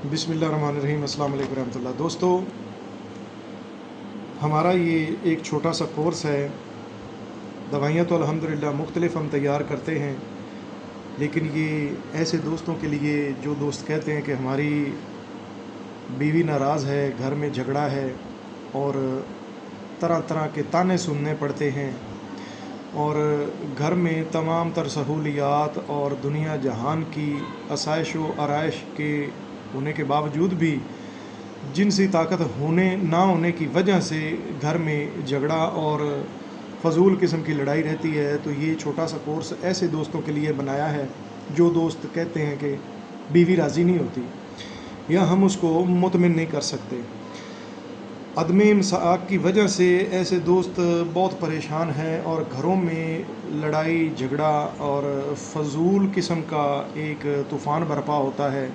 बिस्मिल्लाहिर्रहमानिर्रहीम। अस्सलाम वालेकुम रहमतुल्लाह। दोस्तों, हमारा ये एक छोटा सा कोर्स है। दवाइयाँ तो अल्हम्दुलिल्लाह मुख्तलिफ़ हम तैयार करते हैं, लेकिन ये ऐसे दोस्तों के लिए जो दोस्त कहते हैं कि हमारी बीवी नाराज़ है, घर में झगड़ा है और तरह तरह के ताने सुनने पड़ते हैं और घर में तमाम तर सहूलियात और दुनिया जहान की आसाइश व आराइश के होने के बावजूद भी जिनसी ताकत होने ना होने की वजह से घर में झगड़ा और फजूल किस्म की लड़ाई रहती है। तो ये छोटा सा कोर्स ऐसे दोस्तों के लिए बनाया है जो दोस्त कहते हैं कि बीवी राज़ी नहीं होती या हम उसको मुतमिन नहीं कर सकते। अदम इंसाक की वजह से ऐसे दोस्त बहुत परेशान हैं और घरों में लड़ाई झगड़ा और फजूल किस्म का एक तूफ़ान बरपा होता है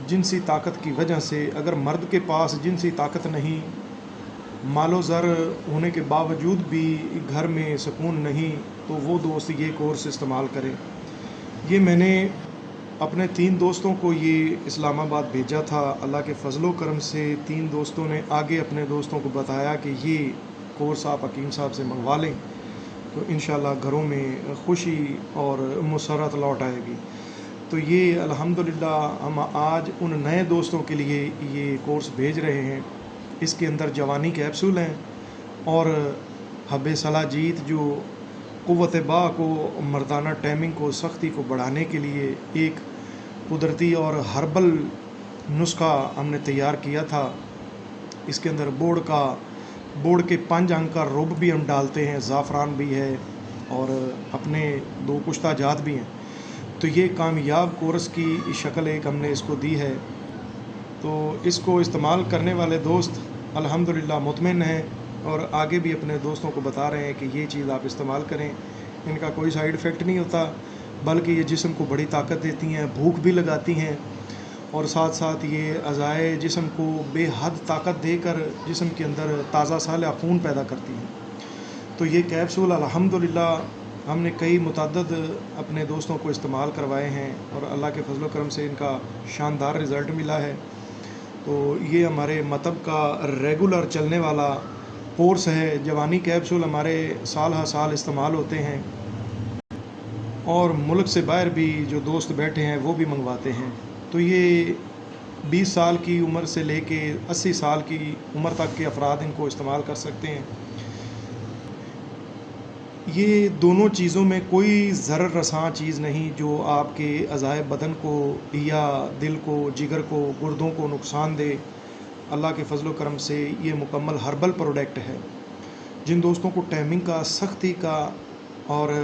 जिनसी ताकत की वजह से। अगर मर्द के पास जिनसी ताकत नहीं, मालो ज़र होने के बावजूद भी घर में सुकून नहीं, तो वो दोस्त ये कोर्स इस्तेमाल करें। ये मैंने अपने 3 दोस्तों को ये इस्लामाबाद भेजा था। अल्लाह के फजलो करम से 3 दोस्तों ने आगे अपने दोस्तों को बताया कि ये कोर्स आप हकीम साहब से मंगवा लें, तो इंशाल्लाह घरों में खुशी और मुसरत लौट आएगी। तो ये अल्हम्दुलिल्लाह हम आज उन नए दोस्तों के लिए ये कोर्स भेज रहे हैं। इसके अंदर जवानी कैप्सूल हैं और हब्बे सलाजीत जो क़ुव्वत बा को, मर्दाना टाइमिंग को, सख्ती को बढ़ाने के लिए एक कुदरती और हर्बल नुस्खा हमने तैयार किया था। इसके अंदर बोर्ड के 5 अंग का रुब भी हम डालते हैं, ज़ाफ़रान भी है और अपने 2 कुश्ता जात भी हैं। तो ये कामयाब कोर्स की शक्ल एक हमने इसको दी है। तो इसको इस्तेमाल करने वाले दोस्त अल्हम्दुलिल्लाह मुतमिन हैं और आगे भी अपने दोस्तों को बता रहे हैं कि ये चीज़ आप इस्तेमाल करें। इनका कोई साइड इफ़ेक्ट नहीं होता, बल्कि ये जिस्म को बड़ी ताकत देती हैं, भूख भी लगाती हैं और साथ साथ ये अज़ाए जिस्म को बेहद ताकत देकर जिस्म के अंदर ताज़ा साल खून पैदा करती हैं। तो ये कैप्सूल अल्हम्दुलिल्लाह हमने कई मुतअद्दिद अपने दोस्तों को इस्तेमाल करवाए हैं और अल्लाह के फजल करम से इनका शानदार रिज़ल्ट मिला है। तो ये हमारे मतब का रेगुलर चलने वाला कोर्स है। जवानी कैप्सूल हमारे साल हर साल इस्तेमाल होते हैं और मुल्क से बाहर भी जो दोस्त बैठे हैं वो भी मंगवाते हैं। तो ये 20 साल की उम्र से लेके 80 साल की उम्र तक के अफराद इनको इस्तेमाल कर सकते हैं। ये दोनों चीज़ों में कोई ज़रर रसां चीज़ नहीं जो आपके अज़ाए बदन को या दिल को, जिगर को, गुर्दों को नुकसान दे। अल्लाह के फजलो करम से ये मुकम्मल हर्बल प्रोडक्ट है। जिन दोस्तों को टाइमिंग का, सख्ती का और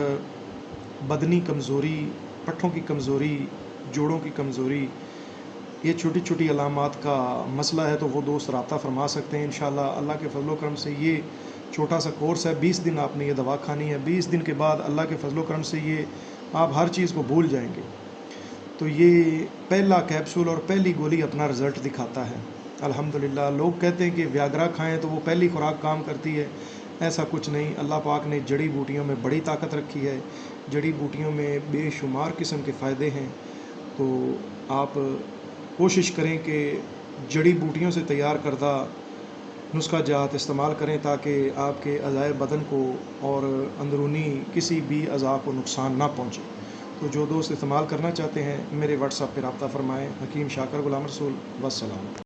बदनी कमज़ोरी, पट्ठों की कमज़ोरी, जोड़ों की कमज़ोरी, ये छोटी छोटी अलामात का मसला है, तो वो दोस्त रब्ता फरमा सकते हैं। इंशाअल्लाह अल्लाह के फजलो करम से ये छोटा सा कोर्स है। 20 दिन आपने ये दवा खानी है। 20 दिन के बाद अल्लाह के फजलो करम से ये आप हर चीज़ को भूल जाएंगे। तो ये पहला कैप्सूल और पहली गोली अपना रिज़ल्ट दिखाता है अल्हम्दुलिल्लाह। लोग कहते हैं कि व्याग्रा खाएं तो वो पहली खुराक काम करती है, ऐसा कुछ नहीं। अल्लाह पाक ने जड़ी बूटियों में बड़ी ताकत रखी है। जड़ी बूटियों में बेशुमार किस्म के फ़ायदे हैं। तो आप कोशिश करें कि जड़ी बूटियों से तैयार करदा नुस्खा जात इस्तेमाल करें ताकि आपके अज़ाए बदन को और अंदरूनी किसी भी अज़ा को नुकसान ना पहुँचे। तो जो दोस्त इस्तेमाल करना चाहते हैं मेरे व्हाट्सएप पर रब्ता फ़रमाएँ। हकीम शाकर गुलाम रसूल। वस्सलाम।